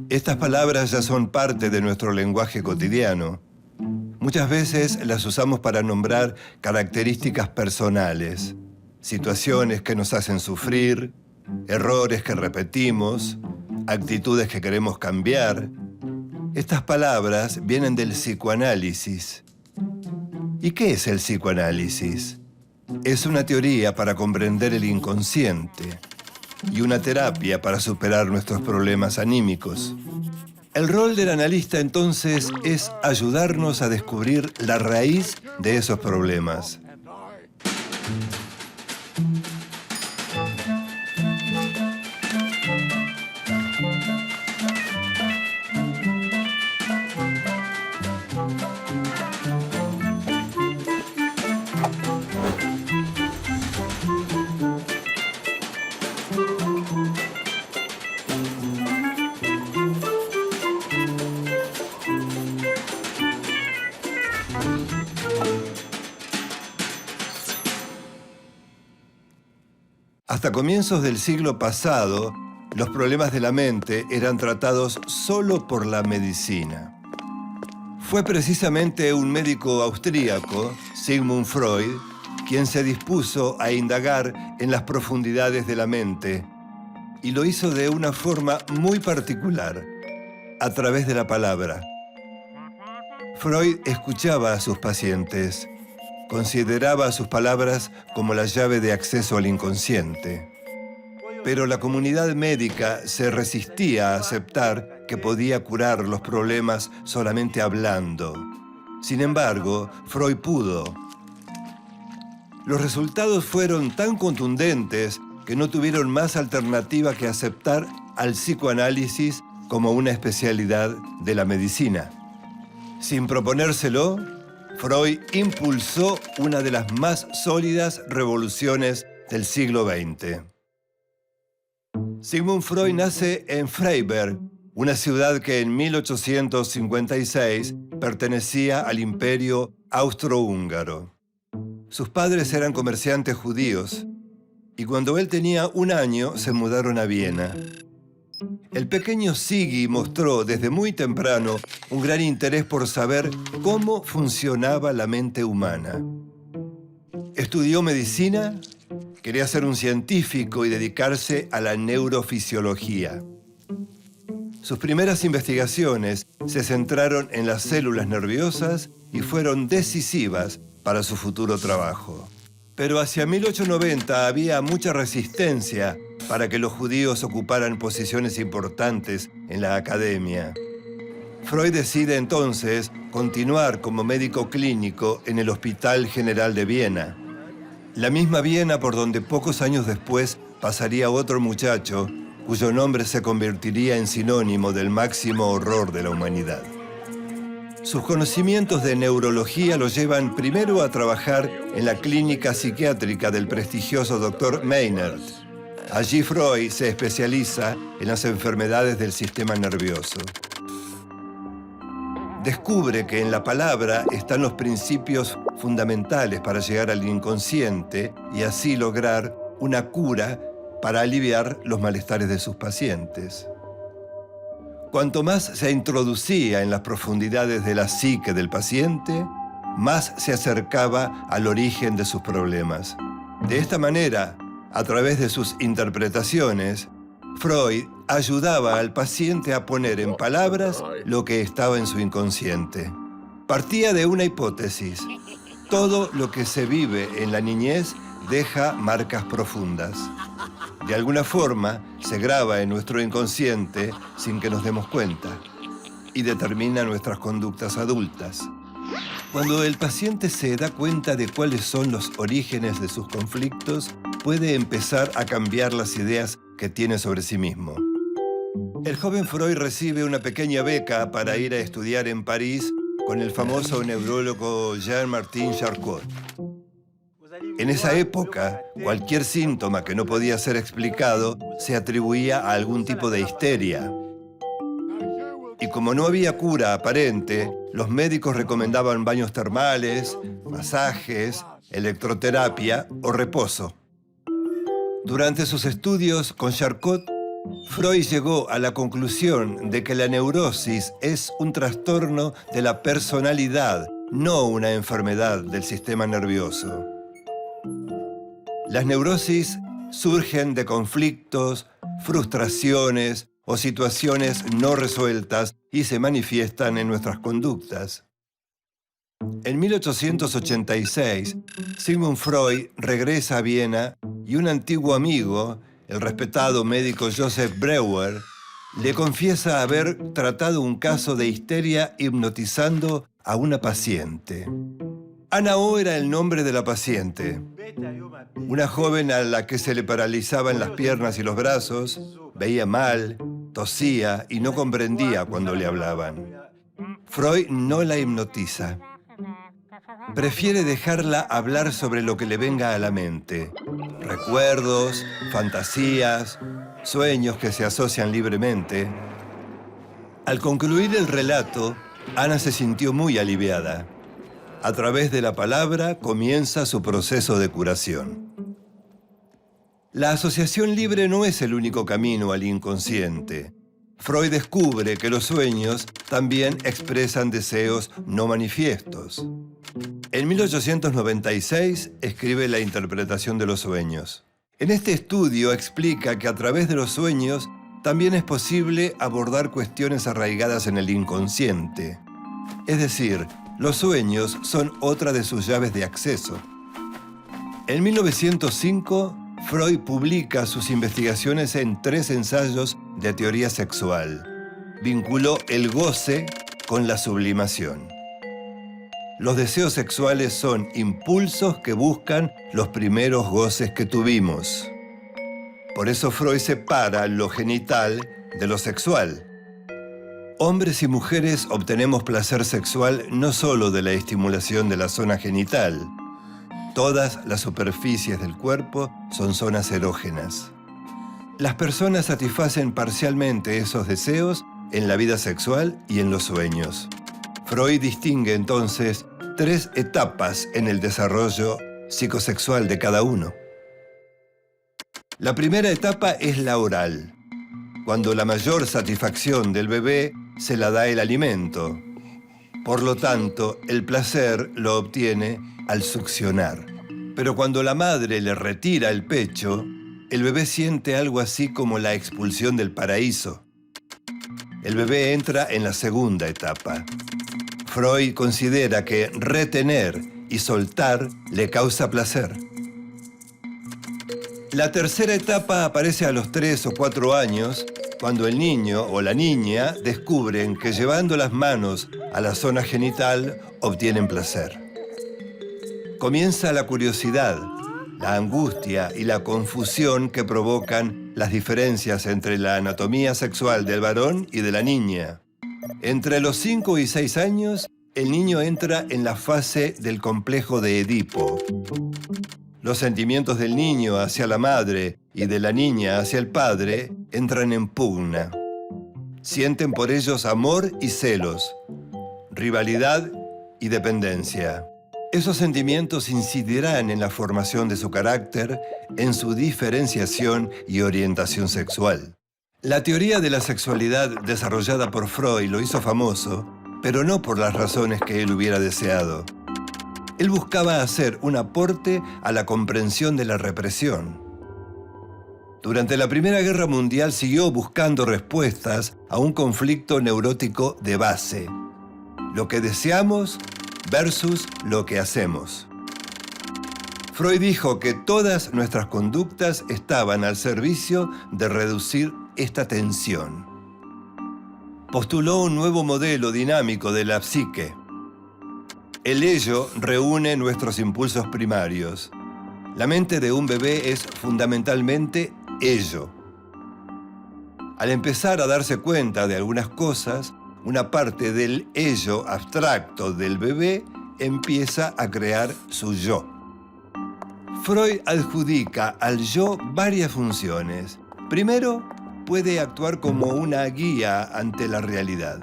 Estas palabras ya son parte de nuestro lenguaje cotidiano. Muchas veces las usamos para nombrar características personales, situaciones que nos hacen sufrir, errores que repetimos, actitudes que queremos cambiar. Estas palabras vienen del psicoanálisis. ¿Y qué es el psicoanálisis? Es una teoría para comprender el inconsciente y una terapia para superar nuestros problemas anímicos. El rol del analista, entonces, es ayudarnos a descubrir la raíz de esos problemas. Hasta comienzos del siglo pasado, los problemas de la mente eran tratados solo por la medicina. Fue precisamente un médico austríaco, Sigmund Freud, quien se dispuso a indagar en las profundidades de la mente, y lo hizo de una forma muy particular, a través de la palabra. Freud escuchaba a sus pacientes. Consideraba sus palabras como la llave de acceso al inconsciente. Pero la comunidad médica se resistía a aceptar que podía curar los problemas solamente hablando. Sin embargo, Freud pudo. Los resultados fueron tan contundentes que no tuvieron más alternativa que aceptar al psicoanálisis como una especialidad de la medicina. Sin proponérselo, Freud impulsó una de las más sólidas revoluciones del siglo XX. Sigmund Freud nace en Freiberg, una ciudad que en 1856 pertenecía al Imperio Austrohúngaro. Sus padres eran comerciantes judíos y cuando él tenía 1 año se mudaron a Viena. El pequeño Siggy mostró desde muy temprano un gran interés por saber cómo funcionaba la mente humana. Estudió medicina, quería ser un científico y dedicarse a la neurofisiología. Sus primeras investigaciones se centraron en las células nerviosas y fueron decisivas para su futuro trabajo. Pero hacia 1890 había mucha resistencia para que los judíos ocuparan posiciones importantes en la academia. Freud decide entonces continuar como médico clínico en el Hospital General de Viena. La misma Viena por donde pocos años después pasaría otro muchacho cuyo nombre se convertiría en sinónimo del máximo horror de la humanidad. Sus conocimientos de neurología lo llevan primero a trabajar en la clínica psiquiátrica del prestigioso Dr. Meinert. Allí Freud se especializa en las enfermedades del sistema nervioso. Descubre que en la palabra están los principios fundamentales para llegar al inconsciente y así lograr una cura para aliviar los malestares de sus pacientes. Cuanto más se introducía en las profundidades de la psique del paciente, más se acercaba al origen de sus problemas. De esta manera, a través de sus interpretaciones, Freud ayudaba al paciente a poner en palabras lo que estaba en su inconsciente. Partía de una hipótesis. Todo lo que se vive en la niñez deja marcas profundas. De alguna forma, se graba en nuestro inconsciente sin que nos demos cuenta y determina nuestras conductas adultas. Cuando el paciente se da cuenta de cuáles son los orígenes de sus conflictos, puede empezar a cambiar las ideas que tiene sobre sí mismo. El joven Freud recibe una pequeña beca para ir a estudiar en París con el famoso neurólogo Jean-Martin Charcot. En esa época, cualquier síntoma que no podía ser explicado se atribuía a algún tipo de histeria. Y como no había cura aparente, los médicos recomendaban baños termales, masajes, electroterapia o reposo. Durante sus estudios con Charcot, Freud llegó a la conclusión de que la neurosis es un trastorno de la personalidad, no una enfermedad del sistema nervioso. Las neurosis surgen de conflictos, frustraciones o situaciones no resueltas y se manifiestan en nuestras conductas. En 1886, Sigmund Freud regresa a Viena y un antiguo amigo, el respetado médico Joseph Breuer, le confiesa haber tratado un caso de histeria hipnotizando a una paciente. Anna O era el nombre de la paciente. Una joven a la que se le paralizaban las piernas y los brazos, veía mal, tosía y no comprendía cuando le hablaban. Freud no la hipnotiza. Prefiere dejarla hablar sobre lo que le venga a la mente. Recuerdos, fantasías, sueños que se asocian libremente. Al concluir el relato, Ana se sintió muy aliviada. A través de la palabra comienza su proceso de curación. La asociación libre no es el único camino al inconsciente. Freud descubre que los sueños también expresan deseos no manifiestos. En 1896 escribe La interpretación de los sueños. En este estudio explica que a través de los sueños también es posible abordar cuestiones arraigadas en el inconsciente. Es decir, los sueños son otra de sus llaves de acceso. En 1905, Freud publica sus investigaciones en 3 ensayos de teoría sexual. Vinculó el goce con la sublimación. Los deseos sexuales son impulsos que buscan los primeros goces que tuvimos. Por eso Freud separa lo genital de lo sexual. Hombres y mujeres obtenemos placer sexual no solo de la estimulación de la zona genital. Todas las superficies del cuerpo son zonas erógenas. Las personas satisfacen parcialmente esos deseos en la vida sexual y en los sueños. Freud distingue entonces 3 etapas en el desarrollo psicosexual de cada uno. La primera etapa es la oral, cuando la mayor satisfacción del bebé se la da el alimento. Por lo tanto, el placer lo obtiene al succionar. Pero cuando la madre le retira el pecho, el bebé siente algo así como la expulsión del paraíso. El bebé entra en la segunda etapa. Freud considera que retener y soltar le causa placer. La tercera etapa aparece a los 3 o 4 años, cuando el niño o la niña descubren que llevando las manos a la zona genital obtienen placer. Comienza la curiosidad, la angustia y la confusión que provocan las diferencias entre la anatomía sexual del varón y de la niña. Entre los 5 y 6 años, el niño entra en la fase del complejo de Edipo. Los sentimientos del niño hacia la madre y de la niña hacia el padre entran en pugna. Sienten por ellos amor y celos, rivalidad y dependencia. Esos sentimientos incidirán en la formación de su carácter, en su diferenciación y orientación sexual. La teoría de la sexualidad desarrollada por Freud lo hizo famoso, pero no por las razones que él hubiera deseado. Él buscaba hacer un aporte a la comprensión de la represión. Durante la Primera Guerra Mundial siguió buscando respuestas a un conflicto neurótico de base: lo que deseamos versus lo que hacemos. Freud dijo que todas nuestras conductas estaban al servicio de reducir esta tensión. Postuló un nuevo modelo dinámico de la psique. El ello reúne nuestros impulsos primarios. La mente de un bebé es fundamentalmente ello. Al empezar a darse cuenta de algunas cosas, una parte del ello abstracto del bebé empieza a crear su yo. Freud adjudica al yo varias funciones. Primero, puede actuar como una guía ante la realidad.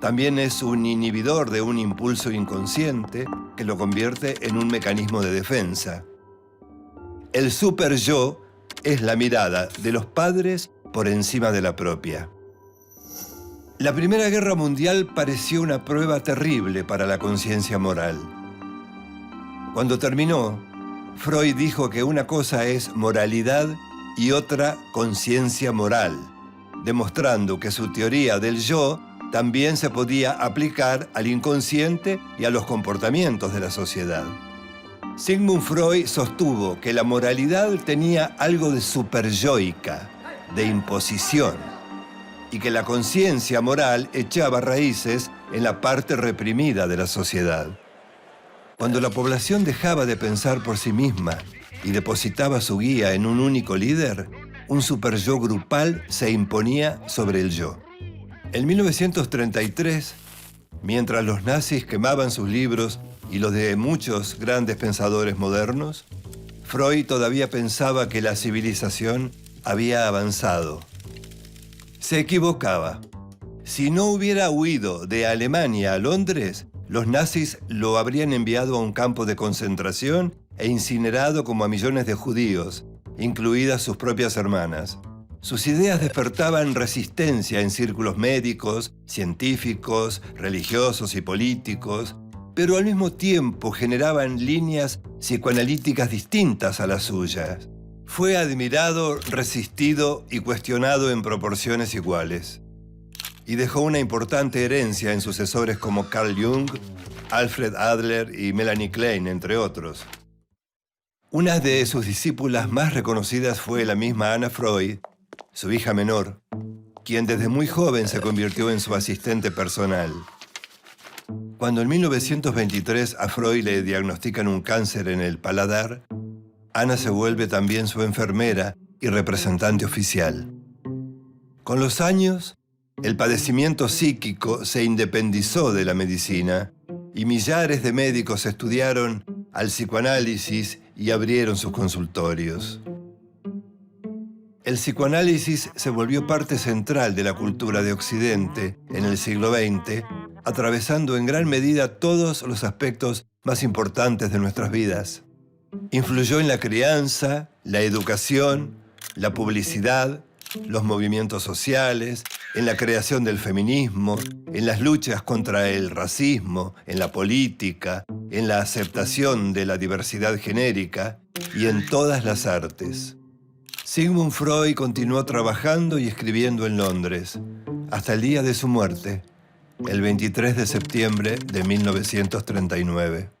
También es un inhibidor de un impulso inconsciente que lo convierte en un mecanismo de defensa. El super-yo es la mirada de los padres por encima de la propia. La Primera Guerra Mundial pareció una prueba terrible para la conciencia moral. Cuando terminó, Freud dijo que una cosa es moralidad y otra conciencia moral, demostrando que su teoría del yo también se podía aplicar al inconsciente y a los comportamientos de la sociedad. Sigmund Freud sostuvo que la moralidad tenía algo de superyoica, de imposición, y que la conciencia moral echaba raíces en la parte reprimida de la sociedad. Cuando la población dejaba de pensar por sí misma y depositaba su guía en un único líder, un superyo grupal se imponía sobre el yo. En 1933, mientras los nazis quemaban sus libros y los de muchos grandes pensadores modernos, Freud todavía pensaba que la civilización había avanzado. Se equivocaba. Si no hubiera huido de Alemania a Londres, los nazis lo habrían enviado a un campo de concentración e incinerado como a millones de judíos, incluidas sus propias hermanas. Sus ideas despertaban resistencia en círculos médicos, científicos, religiosos y políticos, pero al mismo tiempo generaban líneas psicoanalíticas distintas a las suyas. Fue admirado, resistido y cuestionado en proporciones iguales. Y dejó una importante herencia en sucesores como Carl Jung, Alfred Adler y Melanie Klein, entre otros. Una de sus discípulas más reconocidas fue la misma Anna Freud, su hija menor, quien desde muy joven se convirtió en su asistente personal. Cuando en 1923 a Freud le diagnostican un cáncer en el paladar, Anna se vuelve también su enfermera y representante oficial. Con los años, el padecimiento psíquico se independizó de la medicina y millares de médicos estudiaron al psicoanálisis y abrieron sus consultorios. El psicoanálisis se volvió parte central de la cultura de Occidente en el siglo XX, atravesando en gran medida todos los aspectos más importantes de nuestras vidas. Influyó en la crianza, la educación, la publicidad, los movimientos sociales, en la creación del feminismo, en las luchas contra el racismo, en la política, en la aceptación de la diversidad genérica y en todas las artes. Sigmund Freud continuó trabajando y escribiendo en Londres, hasta el día de su muerte, el 23 de septiembre de 1939.